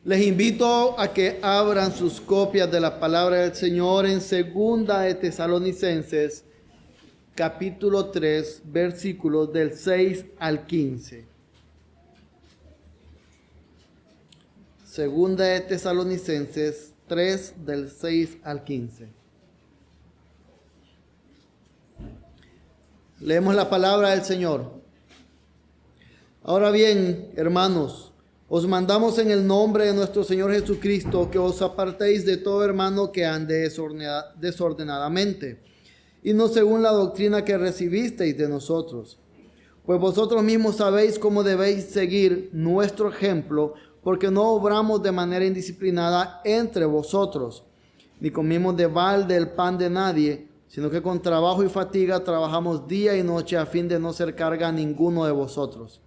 Les invito a que abran sus copias de la palabra del Señor en Segunda de Tesalonicenses, capítulo 3, versículos del 6 al 15. Segunda de Tesalonicenses 3, del 6 al 15. Leemos la palabra del Señor. Ahora bien, hermanos, os mandamos en el nombre de nuestro Señor Jesucristo que os apartéis de todo hermano que ande desordenadamente, y no según la doctrina que recibisteis de nosotros. Pues vosotros mismos sabéis cómo debéis seguir nuestro ejemplo, porque no obramos de manera indisciplinada entre vosotros, ni comimos de balde el pan de nadie, sino que con trabajo y fatiga trabajamos día y noche a fin de no ser carga a ninguno de vosotros.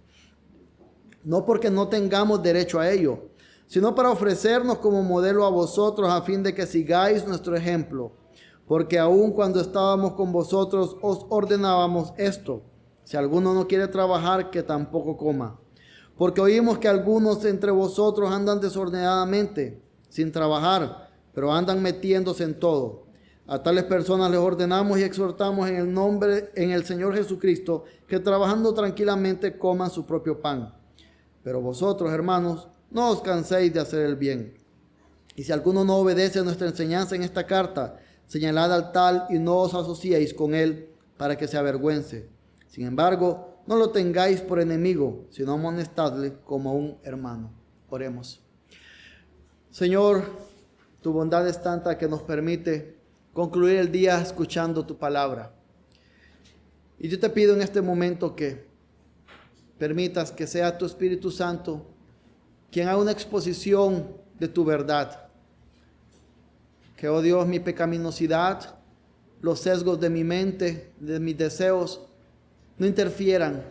No porque no tengamos derecho a ello, sino para ofrecernos como modelo a vosotros a fin de que sigáis nuestro ejemplo. Porque aun cuando estábamos con vosotros os ordenábamos esto: si alguno no quiere trabajar, que tampoco coma. Porque oímos que algunos entre vosotros andan desordenadamente, sin trabajar, pero andan metiéndose en todo. A tales personas les ordenamos y exhortamos en el Señor Jesucristo, que trabajando tranquilamente coman su propio pan. Pero vosotros, hermanos, no os canséis de hacer el bien. Y si alguno no obedece a nuestra enseñanza en esta carta, señalad al tal y no os asociéis con él para que se avergüence. Sin embargo, no lo tengáis por enemigo, sino amonestadle como un hermano. Oremos. Señor, tu bondad es tanta que nos permite concluir el día escuchando tu palabra. Y yo te pido en este momento que permitas que sea tu Espíritu Santo quien haga una exposición de tu verdad. Que, oh Dios, mi pecaminosidad, los sesgos de mi mente, de mis deseos, no interfieran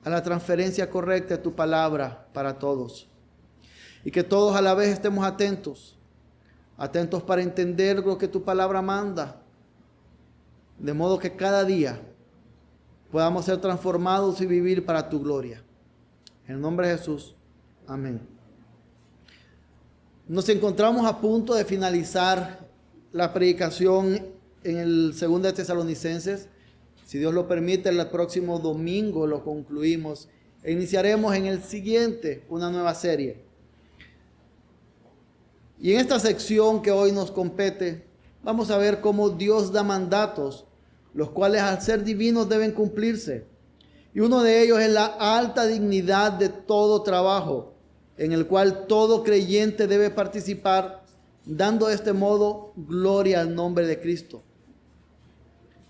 a la transferencia correcta de tu palabra para todos. Y que todos a la vez estemos atentos para entender lo que tu palabra manda. De modo que cada día podamos ser transformados y vivir para tu gloria. En el nombre de Jesús. Amén. Nos encontramos a punto de finalizar la predicación en el 2 de Tesalonicenses. Si Dios lo permite, el próximo domingo lo concluimos e iniciaremos en el siguiente una nueva serie. Y en esta sección que hoy nos compete, vamos a ver cómo Dios da mandatos, los cuales al ser divinos deben cumplirse. Y uno de ellos es la alta dignidad de todo trabajo, en el cual todo creyente debe participar, dando de este modo gloria al nombre de Cristo.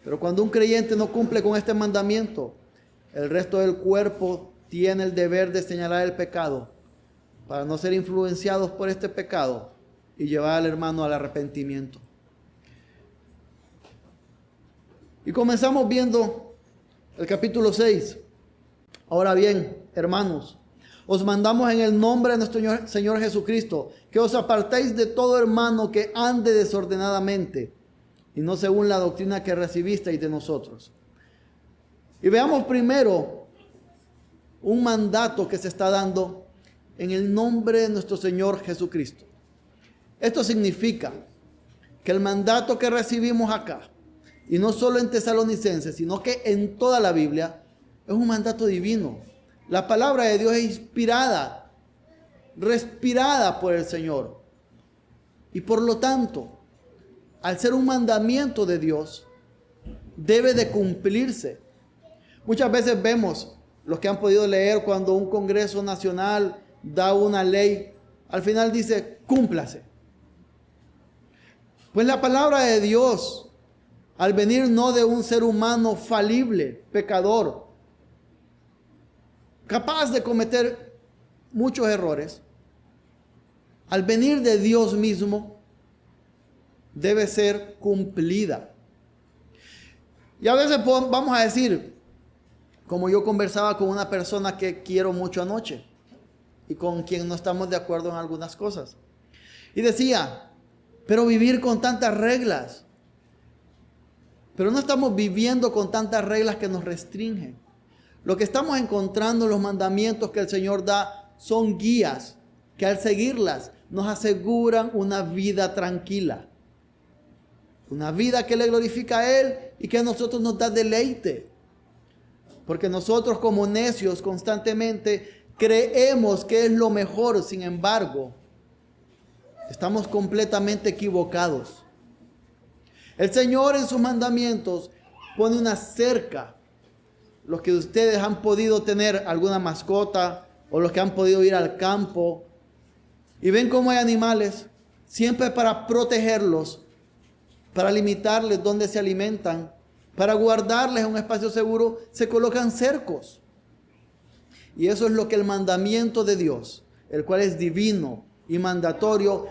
Pero cuando un creyente no cumple con este mandamiento, el resto del cuerpo tiene el deber de señalar el pecado, para no ser influenciados por este pecado y llevar al hermano al arrepentimiento. Y comenzamos viendo el capítulo 6. Ahora bien, hermanos, os mandamos en el nombre de nuestro Señor Jesucristo que os apartéis de todo hermano que ande desordenadamente y no según la doctrina que recibisteis de nosotros. Y veamos primero un mandato que se está dando en el nombre de nuestro Señor Jesucristo. Esto significa que el mandato que recibimos acá, y no solo en Tesalonicenses, sino que en toda la Biblia, es un mandato divino. La palabra de Dios es inspirada, respirada por el Señor. Y por lo tanto, al ser un mandamiento de Dios, debe de cumplirse. Muchas veces vemos, los que han podido leer, cuando un Congreso Nacional da una ley, al final dice, cúmplase. Pues la palabra de Dios, al venir no de un ser humano falible, pecador, capaz de cometer muchos errores, al venir de Dios mismo, debe ser cumplida. Y a veces vamos a decir, como yo conversaba con una persona que quiero mucho anoche, y con quien no estamos de acuerdo en algunas cosas, y decía, pero vivir con tantas reglas, pero no estamos viviendo con tantas reglas que nos restringen. Lo que estamos encontrando en los mandamientos que el Señor da son guías que al seguirlas nos aseguran una vida tranquila. Una vida que le glorifica a Él y que a nosotros nos da deleite. Porque nosotros como necios constantemente creemos que es lo mejor, sin embargo, estamos completamente equivocados. El Señor en sus mandamientos pone una cerca. Los que ustedes han podido tener alguna mascota o los que han podido ir al campo y ven cómo hay animales, siempre para protegerlos, para limitarles donde se alimentan, para guardarles un espacio seguro, se colocan cercos. Y eso es lo que el mandamiento de Dios, el cual es divino y mandatorio,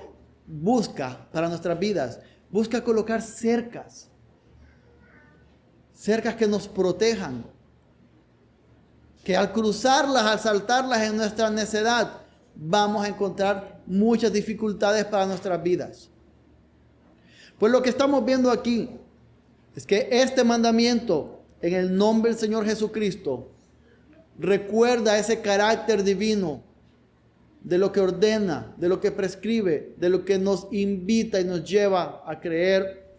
busca para nuestras vidas. Busca colocar cercas. Cercas que nos protejan. Que al cruzarlas, al saltarlas en nuestra necedad, vamos a encontrar muchas dificultades para nuestras vidas. Pues lo que estamos viendo aquí es que este mandamiento, en el nombre del Señor Jesucristo, recuerda ese carácter divino de lo que ordena, de lo que prescribe, de lo que nos invita y nos lleva a creer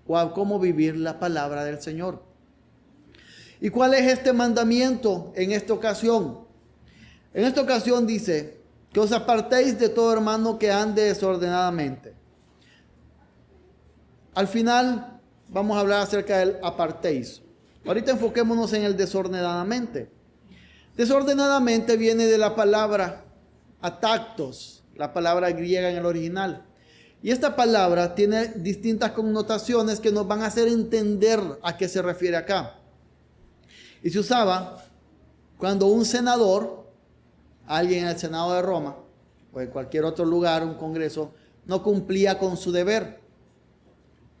o a cómo vivir la palabra del Señor. ¿Y cuál es este mandamiento en esta ocasión? En esta ocasión dice que os apartéis de todo hermano que ande desordenadamente. Al final vamos a hablar acerca del apartéis. Ahorita enfoquémonos en el desordenadamente. Desordenadamente viene de la palabra atactos, la palabra griega en el original. Y esta palabra tiene distintas connotaciones que nos van a hacer entender a qué se refiere acá. Y se usaba cuando un senador, alguien en el Senado de Roma o en cualquier otro lugar, un congreso, no cumplía con su deber.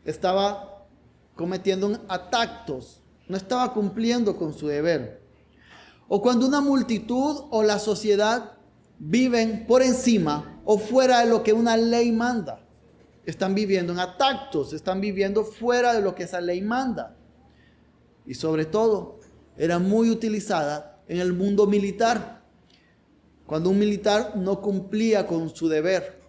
Estaba cometiendo un atactos, no estaba cumpliendo con su deber. O cuando una multitud o la sociedad viven por encima o fuera de lo que una ley manda. Están viviendo en atactos, están viviendo fuera de lo que esa ley manda. Y sobre todo, era muy utilizada en el mundo militar. Cuando un militar no cumplía con su deber,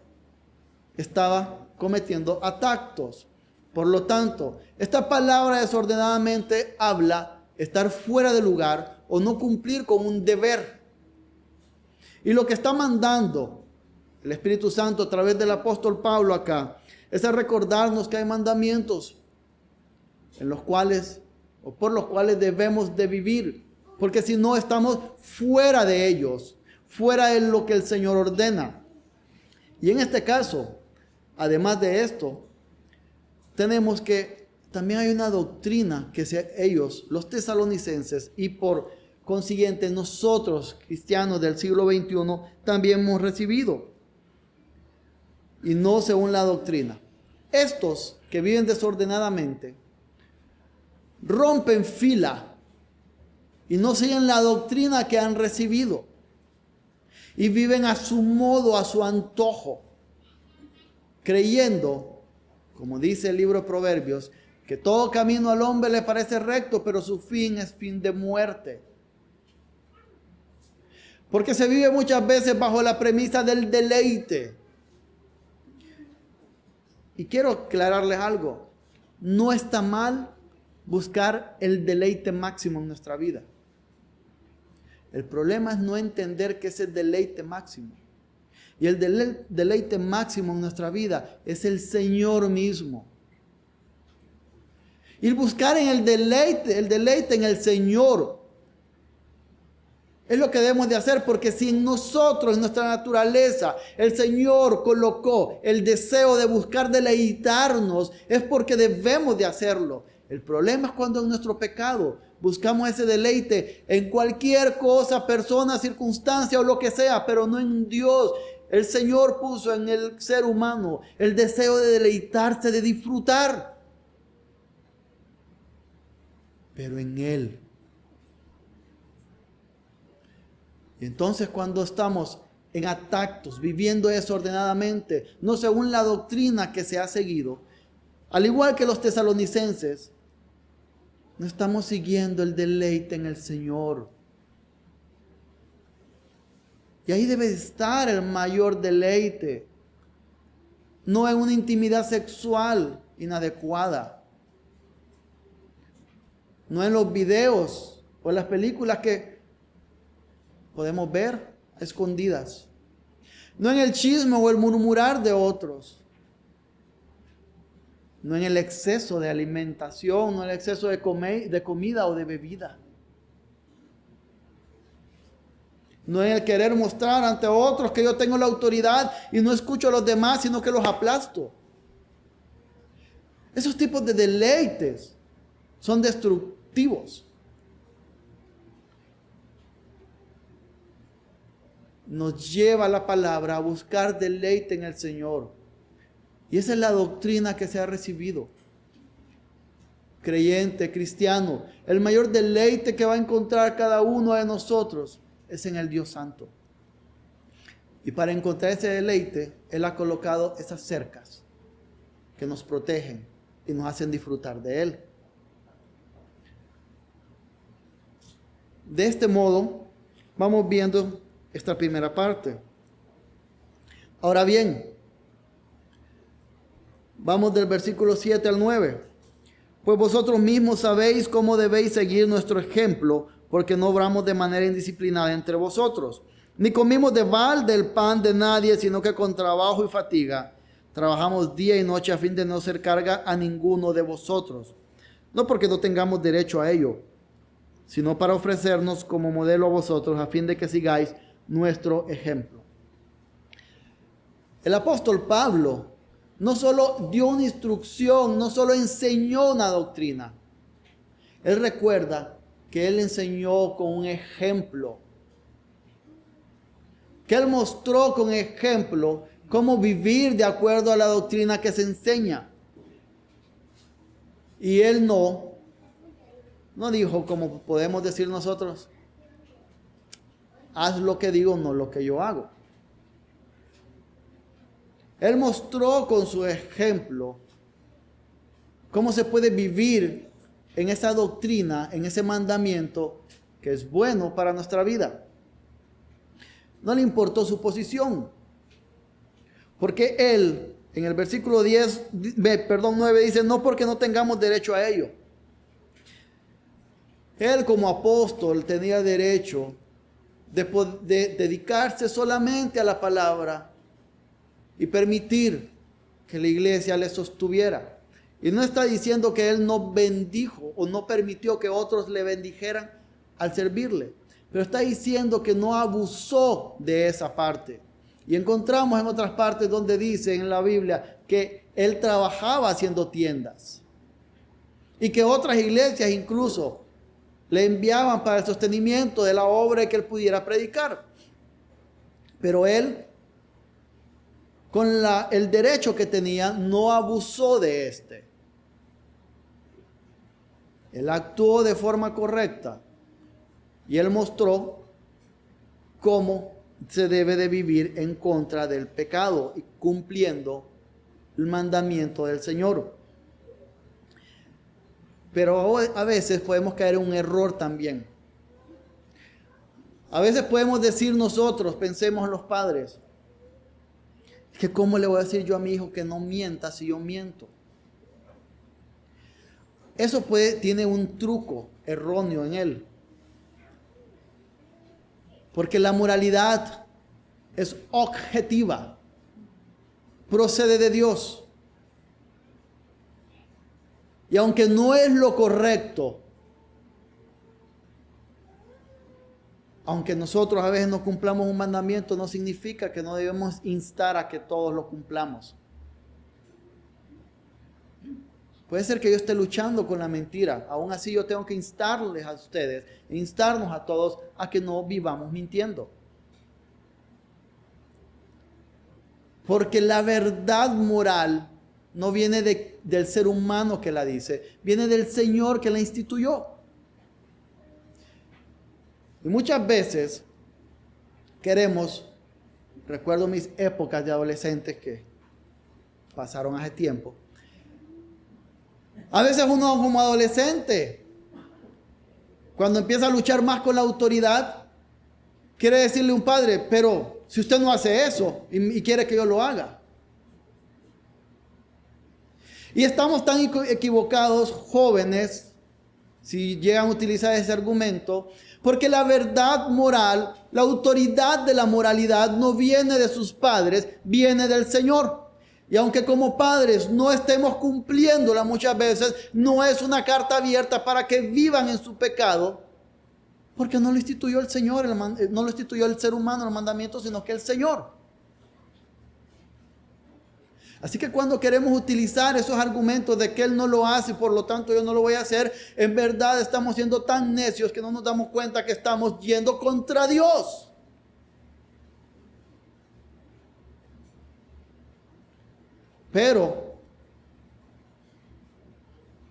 estaba cometiendo atactos. Por lo tanto, esta palabra desordenadamente habla estar fuera de lugar o no cumplir con un deber. Y lo que está mandando el Espíritu Santo a través del apóstol Pablo acá es a recordarnos que hay mandamientos en los cuales o por los cuales debemos de vivir, porque si no estamos fuera de ellos, fuera de lo que el Señor ordena. Y en este caso, además de esto, tenemos que también hay una doctrina que ellos, los tesalonicenses, y por consiguiente nosotros, cristianos del siglo XXI, también hemos recibido. Y no según la doctrina. Estos que viven desordenadamente rompen fila y no siguen la doctrina que han recibido. Y viven a su modo, a su antojo, creyendo, como dice el libro de Proverbios, que todo camino al hombre le parece recto, pero su fin es fin de muerte. Porque se vive muchas veces bajo la premisa del deleite. Y quiero aclararles algo. No está mal buscar el deleite máximo en nuestra vida. El problema es no entender que es el deleite máximo. Y el deleite máximo en nuestra vida es el Señor mismo. Y buscar en el deleite en el Señor es lo que debemos de hacer, porque si en nosotros, en nuestra naturaleza, el Señor colocó el deseo de buscar deleitarnos, es porque debemos de hacerlo. El problema es cuando en nuestro pecado buscamos ese deleite en cualquier cosa, persona, circunstancia o lo que sea, pero no en Dios. El Señor puso en el ser humano el deseo de deleitarse, de disfrutar, pero en Él. Y entonces cuando estamos en atactos, viviendo desordenadamente, no según la doctrina que se ha seguido, al igual que los tesalonicenses, no estamos siguiendo el deleite en el Señor. Y ahí debe estar el mayor deleite. No en una intimidad sexual inadecuada. No en los videos o en las películas que podemos ver a escondidas. No en el chisme o el murmurar de otros. No en el exceso de alimentación, no en el exceso de comida o de bebida. No en el querer mostrar ante otros que yo tengo la autoridad y no escucho a los demás, sino que los aplasto. Esos tipos de deleites son destructivos. Nos lleva la palabra a buscar deleite en el Señor. Y esa es la doctrina que se ha recibido. Creyente, cristiano, el mayor deleite que va a encontrar cada uno de nosotros es en el Dios Santo. Y para encontrar ese deleite, Él ha colocado esas cercas que nos protegen y nos hacen disfrutar de Él. De este modo, vamos viendo esta primera parte. Ahora bien, vamos del versículo 7 al 9. Pues vosotros mismos sabéis cómo debéis seguir nuestro ejemplo, porque no obramos de manera indisciplinada entre vosotros, ni comimos de balde el pan de nadie, sino que con trabajo y fatiga trabajamos día y noche a fin de no ser carga a ninguno de vosotros. No porque no tengamos derecho a ello, sino para ofrecernos como modelo a vosotros, a fin de que sigáis nuestro ejemplo. El apóstol Pablo no solo dio una instrucción, no solo enseñó una doctrina. Él recuerda que él enseñó con un ejemplo. Que él mostró con ejemplo cómo vivir de acuerdo a la doctrina que se enseña. Y él no dijo como podemos decir nosotros, haz lo que digo, no lo que yo hago. Él mostró con su ejemplo cómo se puede vivir en esa doctrina, en ese mandamiento que es bueno para nuestra vida. No le importó su posición, porque él, en el versículo 9 dice, no porque no tengamos derecho a ello. Él como apóstol tenía derecho de dedicarse solamente a la palabra y permitir que la iglesia le sostuviera. Y no está diciendo que él no bendijo o no permitió que otros le bendijeran al servirle, pero está diciendo que no abusó de esa parte. Y encontramos en otras partes donde dice en la Biblia que él trabajaba haciendo tiendas y que otras iglesias incluso le enviaban para el sostenimiento de la obra que él pudiera predicar. Pero él, con el derecho que tenía, no abusó de este. Él actuó de forma correcta y él mostró cómo se debe de vivir en contra del pecado y cumpliendo el mandamiento del Señor. Pero a veces podemos caer en un error también. A veces podemos decir nosotros, pensemos los padres, que cómo le voy a decir yo a mi hijo que no mienta si yo miento. Eso tiene un truco erróneo en él. Porque la moralidad es objetiva, procede de Dios. Y aunque no es lo correcto, aunque nosotros a veces no cumplamos un mandamiento, no significa que no debemos instar a que todos lo cumplamos. Puede ser que yo esté luchando con la mentira. Aún así yo tengo que instarles a ustedes, instarnos a todos a que no vivamos mintiendo. Porque la verdad moral no viene del ser humano que la dice, viene del Señor que la instituyó. Y muchas veces recuerdo mis épocas de adolescentes que pasaron hace tiempo. A veces uno como adolescente, cuando empieza a luchar más con la autoridad, quiere decirle un padre, pero si usted no hace eso y quiere que yo lo haga. Y estamos tan equivocados, jóvenes, si llegan a utilizar ese argumento, porque la verdad moral, la autoridad de la moralidad no viene de sus padres, viene del Señor. Y aunque como padres no estemos cumpliéndola muchas veces, no es una carta abierta para que vivan en su pecado, porque no lo instituyó el Señor, no lo instituyó el ser humano, el mandamiento, sino que el Señor. Así que cuando queremos utilizar esos argumentos de que Él no lo hace y por lo tanto yo no lo voy a hacer, en verdad estamos siendo tan necios que no nos damos cuenta que estamos yendo contra Dios. Pero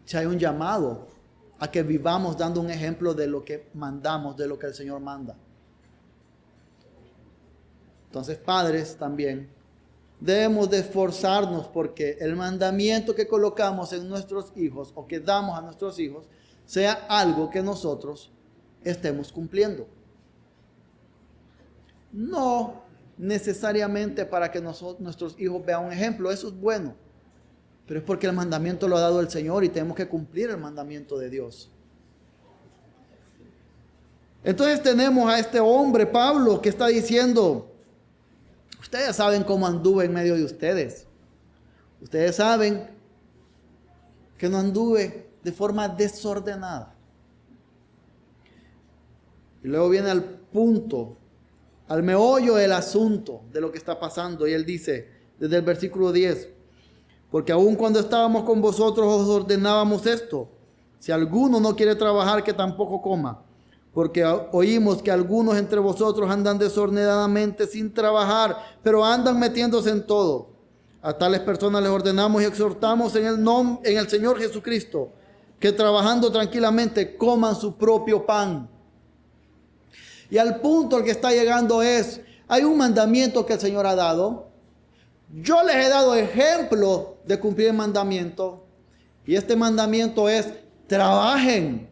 si hay un llamado a que vivamos dando un ejemplo de lo que mandamos, de lo que el Señor manda. Entonces, padres también debemos de esforzarnos porque el mandamiento que colocamos en nuestros hijos o que damos a nuestros hijos sea algo que nosotros estemos cumpliendo. No necesariamente para que nuestros hijos vean un ejemplo, eso es bueno, pero es porque el mandamiento lo ha dado el Señor y tenemos que cumplir el mandamiento de Dios. Entonces tenemos a este hombre, Pablo, que está diciendo: ustedes saben cómo anduve en medio de ustedes. Ustedes saben que no anduve de forma desordenada. Y luego viene al punto, al meollo del asunto de lo que está pasando. Y él dice, desde el versículo 10, porque aun cuando estábamos con vosotros os ordenábamos esto: si alguno no quiere trabajar, que tampoco coma. Porque oímos que algunos entre vosotros andan desordenadamente sin trabajar, pero andan metiéndose en todo. A tales personas les ordenamos y exhortamos en el Señor Jesucristo, que trabajando tranquilamente coman su propio pan. Y al punto al que está llegando es, hay un mandamiento que el Señor ha dado. Yo les he dado ejemplo de cumplir el mandamiento. Y este mandamiento es: trabajen.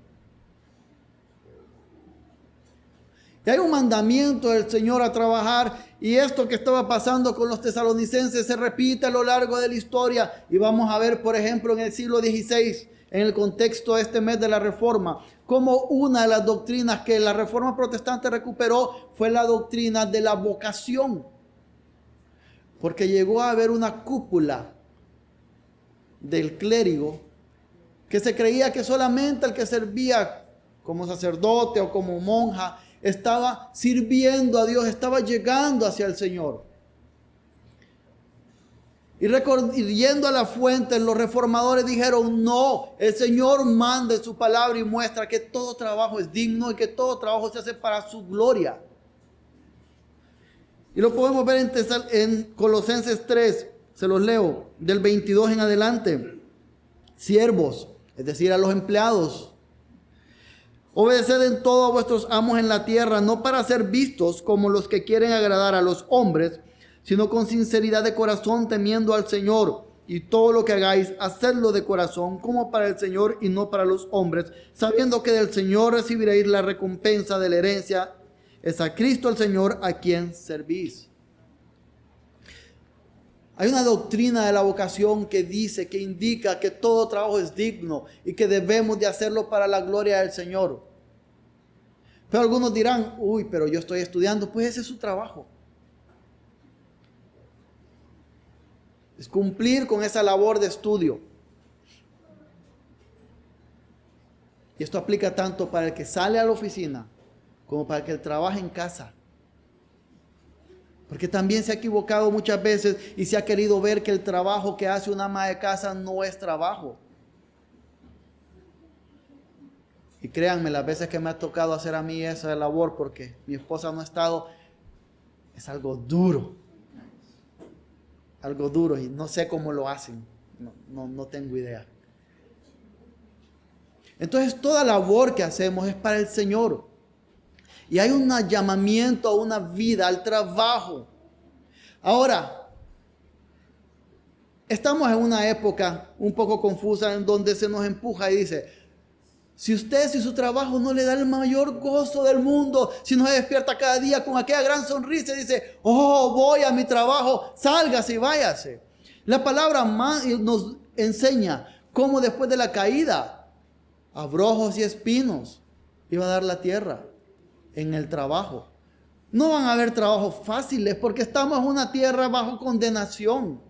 Y hay un mandamiento del Señor a trabajar, y esto que estaba pasando con los tesalonicenses se repite a lo largo de la historia. Y vamos a ver, por ejemplo, en el siglo XVI, en el contexto de este mes de la Reforma, como una de las doctrinas que la Reforma protestante recuperó fue la doctrina de la vocación. Porque llegó a haber una cúpula del clérigo que se creía que solamente el que servía como sacerdote o como monja estaba sirviendo a Dios, estaba llegando hacia el Señor. Y yendo a la fuente, los reformadores dijeron: no, el Señor manda en su palabra y muestra que todo trabajo es digno y que todo trabajo se hace para su gloria. Y lo podemos ver en Colosenses 3, se los leo, del 22 en adelante. Siervos, es decir, a los empleados, obedeced en todo a vuestros amos en la tierra, no para ser vistos como los que quieren agradar a los hombres, sino con sinceridad de corazón, temiendo al Señor. Y todo lo que hagáis, hacedlo de corazón, como para el Señor y no para los hombres, sabiendo que del Señor recibiréis la recompensa de la herencia. Es a Cristo el Señor a quien servís. Hay una doctrina de la vocación que dice, que indica que todo trabajo es digno y que debemos de hacerlo para la gloria del Señor. Pero algunos dirán: uy, pero yo estoy estudiando. Pues ese es su trabajo. Es cumplir con esa labor de estudio. Y esto aplica tanto para el que sale a la oficina como para el que trabaja en casa. Porque también se ha equivocado muchas veces y se ha querido ver que el trabajo que hace una ama de casa no es trabajo. Y créanme, las veces que me ha tocado hacer a mí esa labor porque mi esposa no ha estado, es algo duro. Algo duro, y no sé cómo lo hacen. No tengo idea. Entonces toda labor que hacemos es para el Señor. Y hay un llamamiento a una vida, al trabajo. Ahora, estamos en una época un poco confusa en donde se nos empuja y dice: Si su trabajo no le da el mayor gozo del mundo, si no se despierta cada día con aquella gran sonrisa y dice, oh, voy a mi trabajo, sálgase y váyase. La palabra nos enseña cómo después de la caída, abrojos y espinos iba a dar la tierra en el trabajo. No van a haber trabajos fáciles porque estamos en una tierra bajo condenación.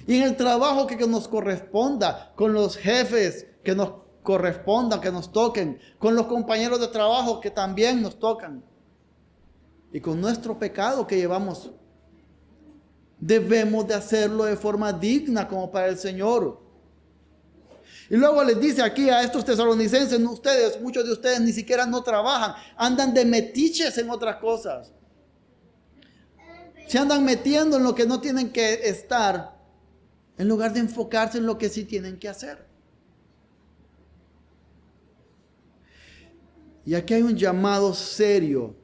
Y en el trabajo que nos corresponda, con los jefes que nos correspondan, que nos toquen, con los compañeros de trabajo que también nos tocan, y con nuestro pecado que llevamos, debemos de hacerlo de forma digna como para el Señor. Y luego les dice aquí a estos tesalonicenses, muchos de ustedes ni siquiera no trabajan, andan de metiches en otras cosas. Se andan metiendo en lo que no tienen que estar, en lugar de enfocarse en lo que sí tienen que hacer. Y aquí hay un llamado serio.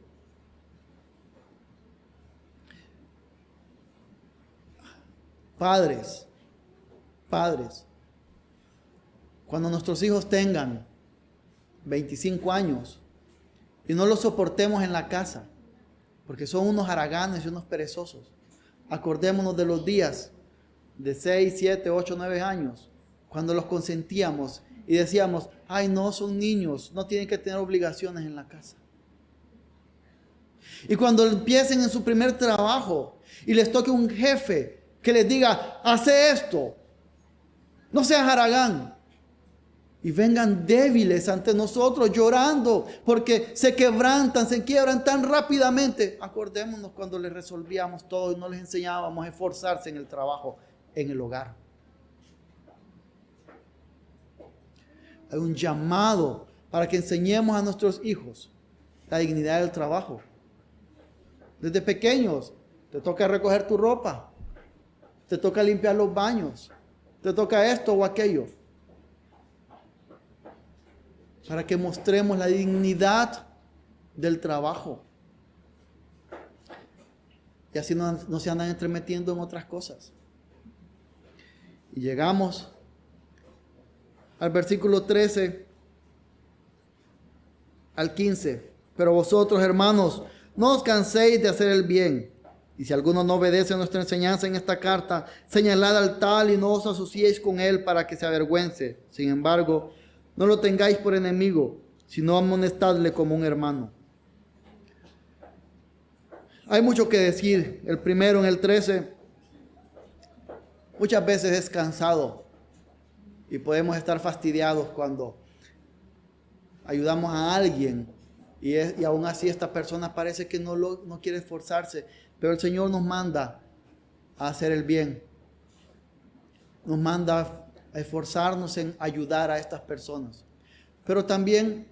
Padres, cuando nuestros hijos tengan 25 años y no los soportemos en la casa, porque son unos haraganes y unos perezosos, acordémonos de los días de 6, 7, 8, 9 años, cuando los consentíamos y decíamos, ay no, son niños, no tienen que tener obligaciones en la casa. Y cuando empiecen en su primer trabajo y les toque un jefe que les diga, hace esto, no seas haragán, y vengan débiles ante nosotros llorando porque se quiebran tan rápidamente. Acordémonos cuando les resolvíamos todo y no les enseñábamos a esforzarse en el trabajo, en el hogar. Hay un llamado para que enseñemos a nuestros hijos la dignidad del trabajo. Desde pequeños te toca recoger tu ropa, te toca limpiar los baños, te toca esto o aquello. Para que mostremos la dignidad del trabajo. Y así no se andan entremetiendo en otras cosas. Y llegamos al versículo 13 al 15. Pero vosotros, hermanos, no os canséis de hacer el bien. Y si alguno no obedece a nuestra enseñanza en esta carta, señalad al tal y no os asociéis con él para que se avergüence. Sin embargo, no lo tengáis por enemigo, sino amonestadle como un hermano. Hay mucho que decir. El primero, en el 13, muchas veces es cansado y podemos estar fastidiados cuando ayudamos a alguien y aún así esta persona parece que no quiere esforzarse, pero el Señor nos manda a hacer el bien. Nos manda a esforzarnos en ayudar a estas personas. Pero también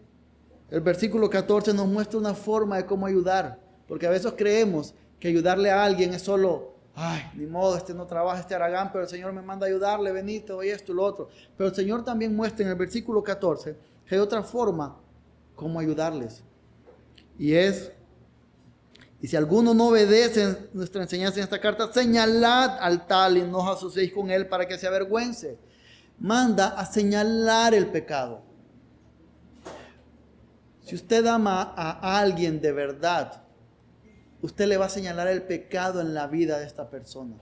el versículo 14 nos muestra una forma de cómo ayudar, porque a veces creemos que ayudarle a alguien es solo, ay, ni modo, este no trabaja, este haragán, pero el Señor me manda a ayudarle, venite, oye esto, lo otro. Pero el Señor también muestra en el versículo 14 que hay otra forma cómo ayudarles. Y si alguno no obedece nuestra enseñanza en esta carta, señalad al tal y no os asociéis con él para que se avergüence. Manda a señalar el pecado. Si usted ama a alguien de verdad, usted le va a señalar el pecado en la vida de esta persona.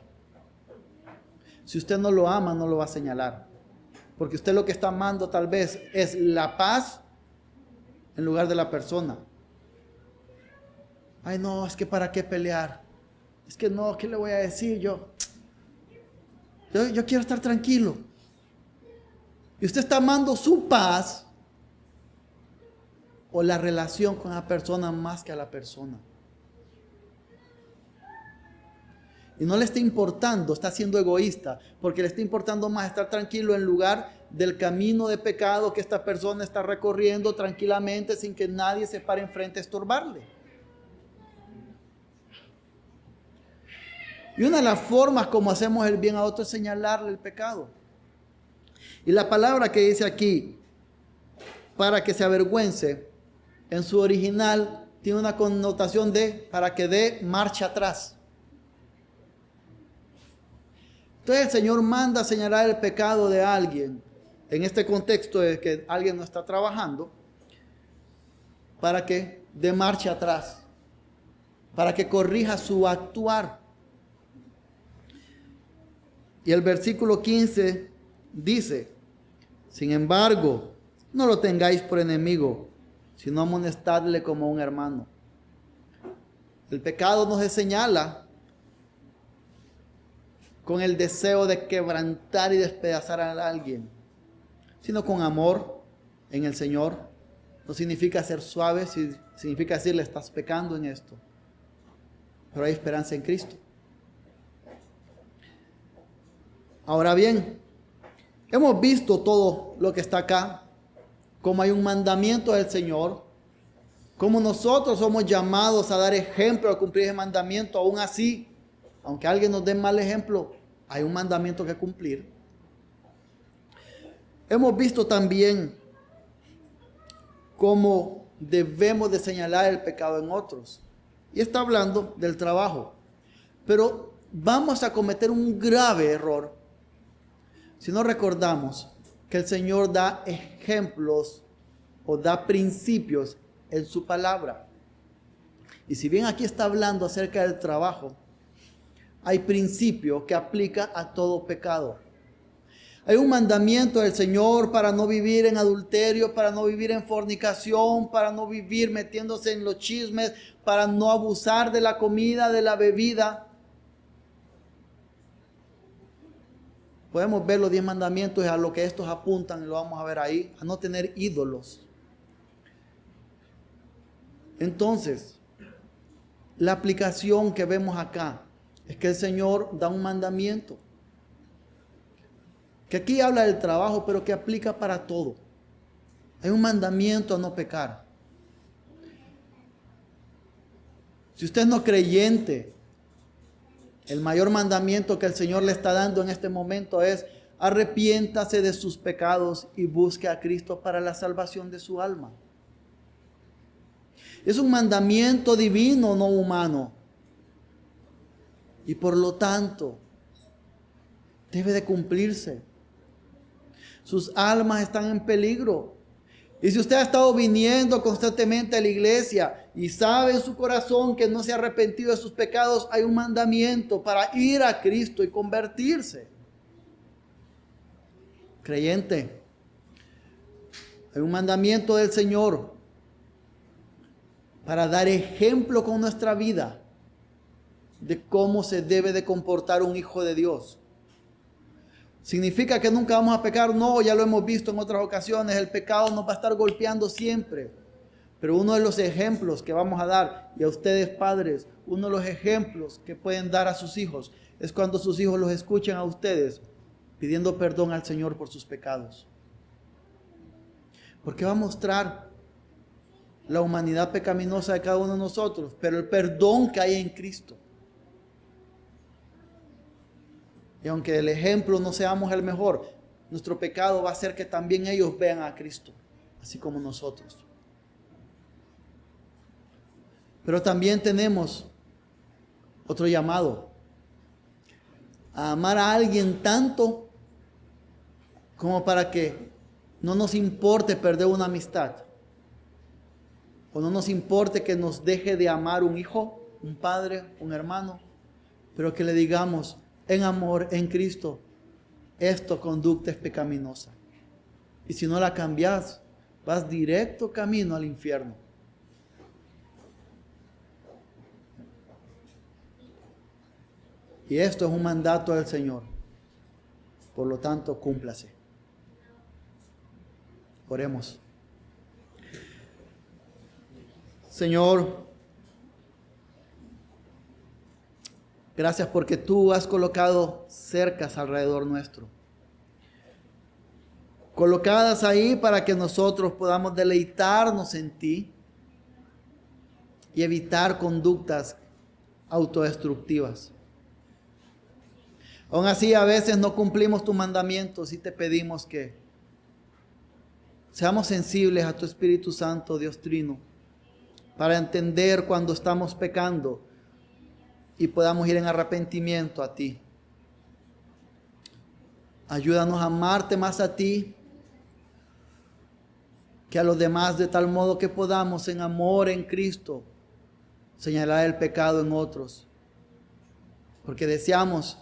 Si usted no lo ama, no lo va a señalar. Porque usted lo que está amando tal vez es la paz en lugar de la persona. Ay no, es que para qué pelear. Es que no, ¿qué le voy a decir yo quiero estar tranquilo. Y usted está amando su paz o la relación con la persona más que a la persona. Y no le está importando, está siendo egoísta, porque le está importando más estar tranquilo en lugar del camino de pecado que esta persona está recorriendo tranquilamente sin que nadie se pare enfrente a estorbarle. Y una de las formas como hacemos el bien a otro es señalarle el pecado. Y la palabra que dice aquí, para que se avergüence, en su original tiene una connotación de para que dé marcha atrás. Entonces el Señor manda a señalar el pecado de alguien en este contexto de que alguien no está trabajando, para que dé marcha atrás, para que corrija su actuar. Y el versículo 15 dice: sin embargo, no lo tengáis por enemigo, sino amonestadle como un hermano. El pecado no se señala con el deseo de quebrantar y despedazar a alguien, sino con amor en el Señor. No significa ser suave, significa decirle: estás pecando en esto, pero hay esperanza en Cristo. Ahora bien, hemos visto todo lo que está acá, como hay un mandamiento del Señor, como nosotros somos llamados a dar ejemplo, a cumplir ese mandamiento. Aún así, aunque alguien nos dé mal ejemplo, hay un mandamiento que cumplir. Hemos visto también cómo debemos de señalar el pecado en otros. Y está hablando del trabajo. Pero vamos a cometer un grave error si no recordamos que el Señor da ejemplos o da principios en su palabra. Y si bien aquí está hablando acerca del trabajo, hay principio que aplica a todo pecado. Hay un mandamiento del Señor para no vivir en adulterio, para no vivir en fornicación, para no vivir metiéndose en los chismes, para no abusar de la comida, de la bebida. Podemos ver los 10 mandamientos y a lo que estos apuntan, y lo vamos a ver ahí: a no tener ídolos. Entonces, la aplicación que vemos acá es que el Señor da un mandamiento, que aquí habla del trabajo, pero que aplica para todo. Hay un mandamiento a no pecar. Si usted no es creyente, el mayor mandamiento que el Señor le está dando en este momento es: arrepiéntase de sus pecados y busque a Cristo para la salvación de su alma. Es un mandamiento divino, no humano. Y por lo tanto, debe de cumplirse. Sus almas están en peligro. Y si usted ha estado viniendo constantemente a la iglesia y sabe en su corazón que no se ha arrepentido de sus pecados, hay un mandamiento para ir a Cristo y convertirse. Creyente, hay un mandamiento del Señor para dar ejemplo con nuestra vida de cómo se debe de comportar un hijo de Dios. ¿Significa que nunca vamos a pecar? No, ya lo hemos visto en otras ocasiones. El pecado nos va a estar golpeando siempre. Pero uno de los ejemplos que vamos a dar, y a ustedes padres, uno de los ejemplos que pueden dar a sus hijos, es cuando sus hijos los escuchen a ustedes pidiendo perdón al Señor por sus pecados. Porque va a mostrar la humanidad pecaminosa de cada uno de nosotros, pero el perdón que hay en Cristo. Y aunque el ejemplo no seamos el mejor, nuestro pecado va a hacer que también ellos vean a Cristo, así como nosotros. Pero también tenemos otro llamado: a amar a alguien tanto como para que no nos importe perder una amistad, o no nos importe que nos deje de amar un hijo, un padre, un hermano, pero que le digamos en amor, en Cristo: esta conducta es pecaminosa, y si no la cambias, vas directo camino al infierno. Y esto es un mandato del Señor. Por lo tanto, cúmplase. Oremos. Señor, gracias porque tú has colocado cercas alrededor nuestro. Colocadas ahí para que nosotros podamos deleitarnos en ti y evitar conductas autodestructivas. Aún así, a veces no cumplimos tus mandamientos y te pedimos que seamos sensibles a tu Espíritu Santo, Dios Trino, para entender cuando estamos pecando y podamos ir en arrepentimiento a ti. Ayúdanos a amarte más a ti que a los demás, de tal modo que podamos en amor en Cristo señalar el pecado en otros. Porque deseamos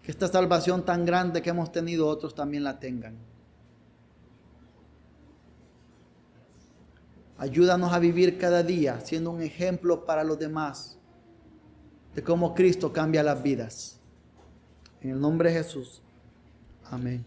que esta salvación tan grande que hemos tenido, otros también la tengan. Ayúdanos a vivir cada día siendo un ejemplo para los demás de cómo Cristo cambia las vidas. En el nombre de Jesús. Amén.